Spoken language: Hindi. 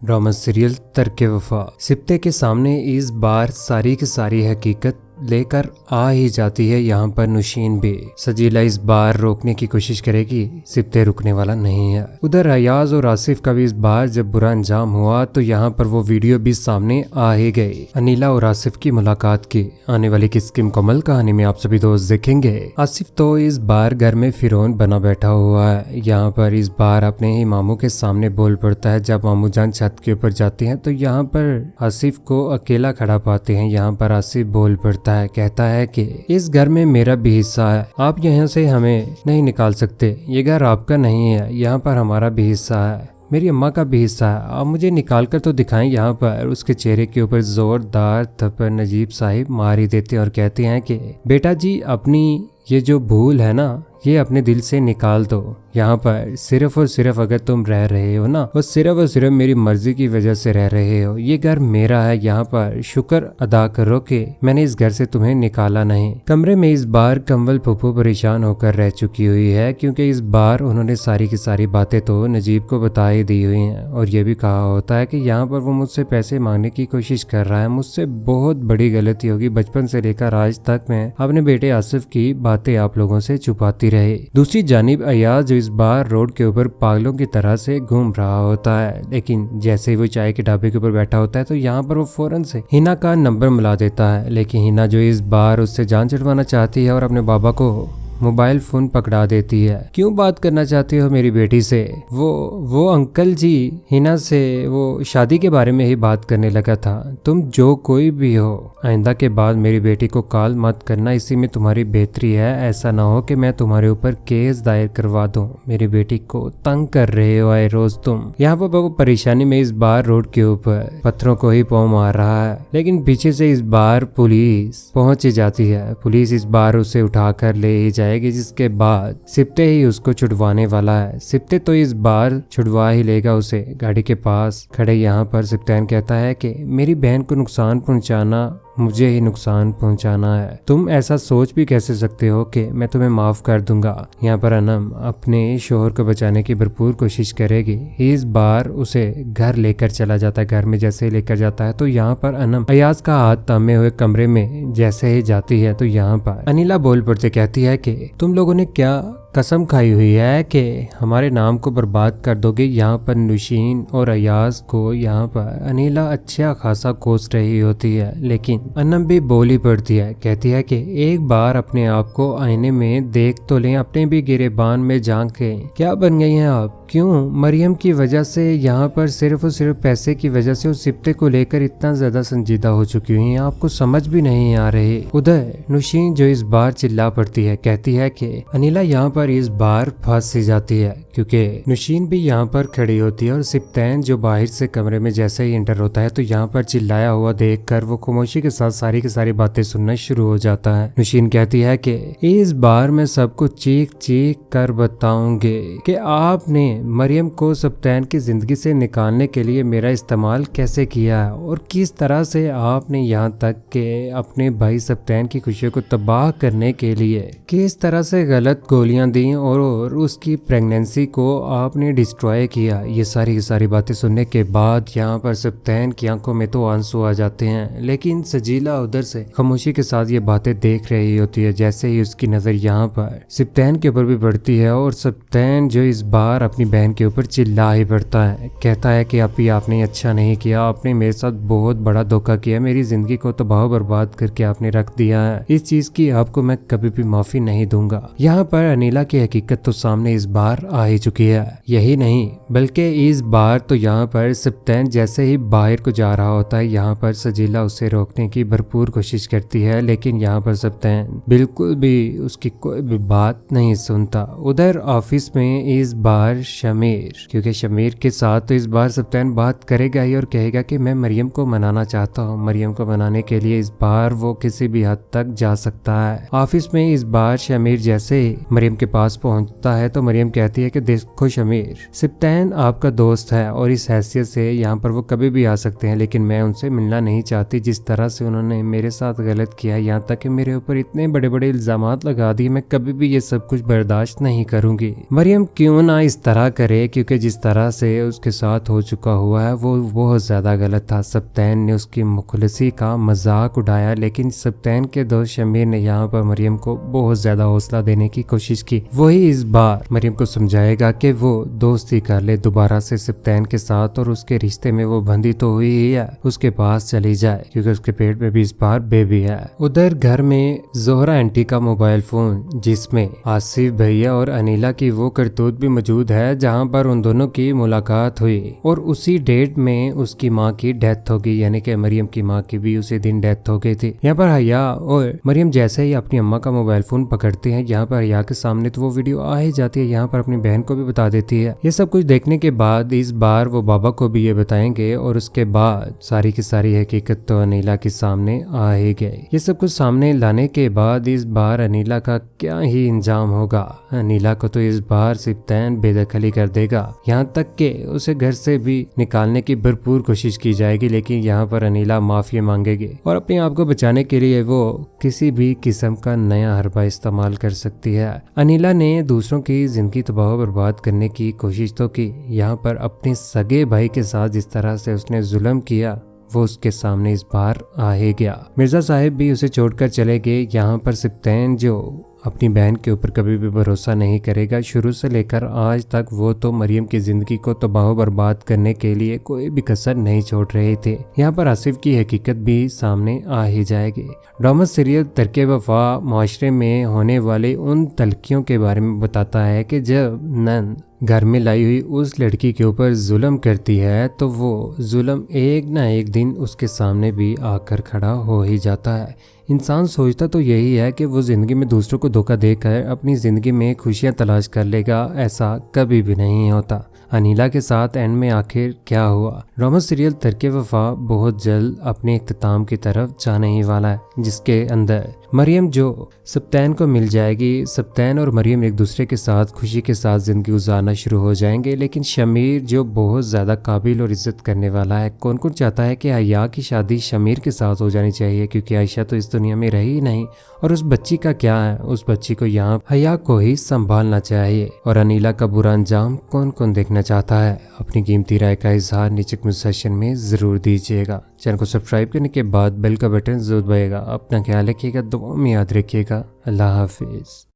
ड्रामा सीरियल तरके वफा सिप्ते के सामने इस बार सारी की सारी हकीकत लेकर आ ही जाती है। यहाँ पर नुशीन भी सजीला इस बार रोकने की कोशिश करेगी, सिप्ते रुकने वाला नहीं है। उधर अयाज और आसिफ का भी इस बार जब बुरा अंजाम हुआ तो यहाँ पर वो वीडियो भी सामने आ ही गई। अनीला और आसिफ की मुलाकात की आने वाली किसकी मुकम्मल कहानी में आप सभी दोस्त देखेंगे। आसिफ तो इस बार घर में फिरौन बना बैठा हुआ है। यहाँ पर इस बार अपने ही मामू के सामने बोल पड़ता है। जब मामू जान छत के ऊपर जाते हैं तो यहाँ पर आसिफ को अकेला खड़ा पाते हैं। यहाँ पर आसिफ बोल पड़ता है, कहता है कि इस घर में मेरा भी हिस्सा है, आप यहाँ से हमें नहीं निकाल सकते। ये घर आपका नहीं है, यहाँ पर हमारा भी हिस्सा है, मेरी अम्मा का भी हिस्सा है, आप मुझे निकाल कर तो दिखाएं। यहाँ पर उसके चेहरे के ऊपर जोरदार थप्पड़ नजीब साहिब मार ही देते और कहते हैं कि बेटा जी, अपनी ये जो भूल है ना, ये अपने दिल से निकाल दो। यहाँ पर सिर्फ और सिर्फ अगर तुम रह रहे हो ना, वो सिर्फ और सिर्फ मेरी मर्जी की वजह से रह रहे हो। ये घर मेरा है, यहाँ पर शुक्र अदा करो कि मैंने इस घर से तुम्हें निकाला नहीं। कमरे में इस बार कंवल फूफू परेशान होकर रह चुकी हुई है, क्योंकि इस बार उन्होंने सारी की सारी बातें तो नजीब को बता ही दी हुई हैं। और ये भी कहा होता है कि यहाँ पर वो मुझसे पैसे मांगने की कोशिश कर रहा है। मुझसे बहुत बड़ी गलती होगी, बचपन से लेकर आज तक मैं अपने बेटे आसिफ की बातें आप लोगों से छुपाती रही। दूसरी जानिब अयाज जो इस बार रोड के ऊपर पागलों की तरह से घूम रहा होता है, लेकिन जैसे ही वो चाय के ढाबे के ऊपर बैठा होता है तो यहाँ पर वो फौरन से हिना का नंबर मिला देता है। लेकिन हिना जो इस बार उससे जान छुड़वाना चाहती है और अपने बाबा को मोबाइल फोन पकड़ा देती है। क्यों बात करना चाहती हो मेरी बेटी से? वो अंकल जी, हिना से वो शादी के बारे में ही बात करने लगा था। तुम जो कोई भी हो, आइंदा के बाद मेरी बेटी को कॉल मत करना, इसी में तुम्हारी बेहतरी है। ऐसा ना हो कि मैं तुम्हारे ऊपर केस दायर करवा दूं। मेरी बेटी को तंग कर रहे हो आए रोज तुम। यहाँ पर वो परेशानी में इस बार रोड के ऊपर पत्थरों को ही पाँव मार रहा है, लेकिन पीछे से इस बार पुलिस पहुंच जाती है। पुलिस इस बार उसे उठाकर ले ही जाएगी, जिसके बाद सिप्ते ही उसको छुड़वाने वाला है। सिप्ते तो इस बार छुड़वा ही लेगा उसे। गाड़ी के पास खड़े यहाँ पर सिप्तैन कहता है कि मेरी बहन को नुकसान पहुंचाना मुझे ही नुकसान पहुंचाना है। तुम ऐसा सोच भी कैसे सकते हो कि मैं तुम्हें माफ कर दूंगा। यहाँ पर अनम अपने शोहर को बचाने की भरपूर कोशिश करेगी। इस बार उसे घर लेकर चला जाता है। घर में जैसे ही लेकर जाता है तो यहाँ पर अनम अयाज का हाथ थामे हुए कमरे में जैसे ही जाती है तो यहाँ पर अनिला बोल पड़ते कहती है कि तुम लोगों ने क्या कसम खाई हुई है कि हमारे नाम को बर्बाद कर दोगे। यहाँ पर नुशीन और अयाज को यहाँ पर अनिला अच्छा खासा कोस रही होती है, लेकिन अनम भी बोली पड़ती है। कहती है कि एक बार अपने आप को आईने में देख तो लें, अपने भी गिरेबान में झांकें। क्या बन गई हैं आप? क्यों मरियम की वजह से यहाँ पर सिर्फ और सिर्फ पैसे की वजह से उस सिप्ते को लेकर इतना ज्यादा संजीदा हो चुकी हुई हैं, आपको समझ भी नहीं आ रही। उधर नुशीन जो इस बार चिल्ला पड़ती है, कहती है कि अनिला यहाँ पर इस बार फंस सी जाती है, क्योंकि नुशीन भी यहाँ पर खड़ी होती है और सिप्तैन जो बाहर से कमरे में जैसे ही एंटर होता है तो यहाँ पर चिल्लाया हुआ देखकर वो खामोशी के साथ सारी की सारी बातें सुनना शुरू हो जाता है। नुशीन कहती है कि इस बार मैं सबको चीख चीख कर बताऊंगी कि आपने मरियम को सिप्तैन की जिंदगी से निकालने के लिए मेरा इस्तेमाल कैसे किया है और किस तरह से आपने यहाँ तक के अपने भाई सिप्तैन की खुशियों को तबाह करने के लिए किस तरह से गलत गोलियां दी और उसकी प्रेगनेंसी को आपने डिस्ट्रॉय किया। ये सारी की सारी बातें सुनने के बाद यहाँ पर सिप्तैन की आंखों में तो आंसू आ जाते हैं, लेकिन सजीला उधर से खामोशी के साथ ये बातें देख रही होती है। जैसे ही उसकी नजर यहाँ पर सिप्तैन के ऊपर भी पड़ती है और सिप्तैन जो इस बार अपनी बहन के ऊपर चिल्ला ही पड़ता है, कहता है कि अभी आपने अच्छा नहीं किया, आपने मेरे साथ बहुत बड़ा धोखा किया, मेरी जिंदगी को तबाह बर्बाद करके आपने रख दिया है। इस चीज की आपको मैं कभी भी माफी नहीं दूंगा। यहाँ पर अनिला की हकीकत तो सामने इस बार आ ही चुकी है। यही नहीं बल्कि इस बार तो यहाँ पर सिप्तैन जैसे ही बाहर को जा रहा होता है, यहाँ पर सजीला उसे रोकने की भरपूर कोशिश करती है, लेकिन यहाँ पर सिप्तैन बिल्कुल भी उसकी कोई भी बात नहीं सुनता। उधर ऑफिस में इस बार शमीर, क्योंकि शमीर के साथ तो इस बार सिप्तैन बात करेगा ही और कहेगा कि मैं मरियम को मनाना चाहता हूँ। मरियम को मनाने के लिए इस बार वो किसी भी हद तक जा सकता है। ऑफिस में इस बार शमीर जैसे मरियम के पास पहुंचता है तो मरियम कहती है कि कि देखो शमीर, सिप्तैन आपका दोस्त है और इस हैसियत से यहाँ पर वो कभी भी आ सकते हैं, लेकिन मैं उनसे मिलना नहीं चाहती। जिस तरह से उन्होंने मेरे साथ गलत किया, यहाँ तक कि मेरे ऊपर इतने बड़े बड़े इल्जामात लगा दिए, मैं कभी भी ये सब कुछ बर्दाश्त नहीं करूंगी। मरियम क्यों ना इस तरह करे, क्योंकि जिस तरह से उसके साथ हो चुका हुआ है वो बहुत ज्यादा गलत था। सिप्तैन ने उसकी मुखलिसी का मजाक उड़ाया, लेकिन सिप्तैन के दोस्त शमीर ने यहाँ पर मरियम को बहुत ज्यादा हौसला देने की कोशिश की। वही इस बार मरियम को समझाएगा कि वो दोस्ती कर ले दोबारा से सिप्तैन के साथ, और उसके रिश्ते में वो बंधी तो हुई ही है, उसके पास चली जाए, क्योंकि उसके पेट में भी इस बार बेबी है। उधर घर में जोहरा आंटी का मोबाइल फोन, जिसमें आसिफ भैया और अनिला की वो करतूत भी मौजूद है, जहाँ पर उन दोनों की मुलाकात हुई और उसी डेट में उसकी माँ की डेथ हो गई, यानी कि मरियम की माँ की भी उसी दिन डेथ हो गई थी। यहाँ पर हया और मरियम जैसे ही अपनी अम्मा का मोबाइल फोन पकड़ते हैं, यहाँ पर हया के सामने तो वो वीडियो आ ही जाती है, यहाँ पर अपनी बहन को भी बता देती है। ये सब कुछ देखने के बाद इस बार वो बाबा को भी ये बताएंगे, और उसके बाद सारी की सारी हकीकत तो अनिला के सामने आ ही गई। ये सब कुछ सामने लाने के बाद इस बार अनिला का क्या ही इंजाम होगा। अनिला को तो इस बार सिप्तैन बेदखली कर देगा, यहाँ तक कि उसे घर से भी निकालने की भरपूर कोशिश की जाएगी, लेकिन यहाँ पर अनिला माफी मांगेगी और अपने आप को बचाने के लिए वो किसी भी किस्म का नया हरबा इस्तेमाल कर सकती है। अनिला ने दूसरों की जिंदगी तबाह बर्बाद करने की कोशिश तो की, यहाँ पर अपने सगे भाई के साथ जिस तरह से उसने जुल्म किया वो उसके सामने इस बार आ ही गया। मिर्जा साहिब भी उसे छोड़कर चले गए। यहाँ पर सिप्तैन जो अपनी बहन के ऊपर कभी भी भरोसा नहीं करेगा, शुरू से लेकर आज तक वो तो मरियम की जिंदगी को तबाह बर्बाद करने के लिए कोई भी कसर नहीं छोड़ रहे थे। यहाँ पर आसिफ की हकीकत भी सामने आ ही जाएगी। ड्रामा सीरियल तरके वफा माशरे में होने वाले उन तलखियों के बारे में बताता है कि जब नन घर में लाई हुई उस लड़की के ऊपर जुल्म करती है, तो वो जुल्म एक ना एक दिन उसके सामने भी आकर खड़ा हो ही जाता है। इंसान सोचता तो यही है कि वो जिंदगी में दूसरों को धोखा देकर अपनी जिंदगी में खुशियां तलाश कर लेगा, ऐसा कभी भी नहीं होता। अनिला के साथ एंड में आखिर क्या हुआ? ड्रामा सीरियल तरके वफा बहुत जल्द अपने इख्तिताम की तरफ जाने ही वाला है, जिसके अंदर मरियम जो सिप्तैन को मिल जाएगी। सिप्तैन और मरियम एक दूसरे के साथ खुशी के साथ जिंदगी गुजारना शुरू हो जाएंगे, लेकिन शमीर जो बहुत ज्यादा काबिल और इज्जत करने वाला है, कौन कौन चाहता है कि हया की शादी शमीर के साथ हो जानी चाहिए, क्योंकि आयशा तो इस दुनिया में रही ही नहीं। और उस बच्ची का क्या है? उस बच्ची को यहाँ हया को ही संभालना चाहिए। और अनिला का बुरा अंजाम कौन कौन देखना चाहता है? अपनी कीमती राय का इजहार नीचे कमेंट सेक्शन में जरूर दीजिएगा। चैनल को सब्सक्राइब करने के बाद बेल का बटन जरूर दबाइएगा। अपना ख्याल रखिएगा, दुआ में याद रखिएगा। अल्लाह हाफिज।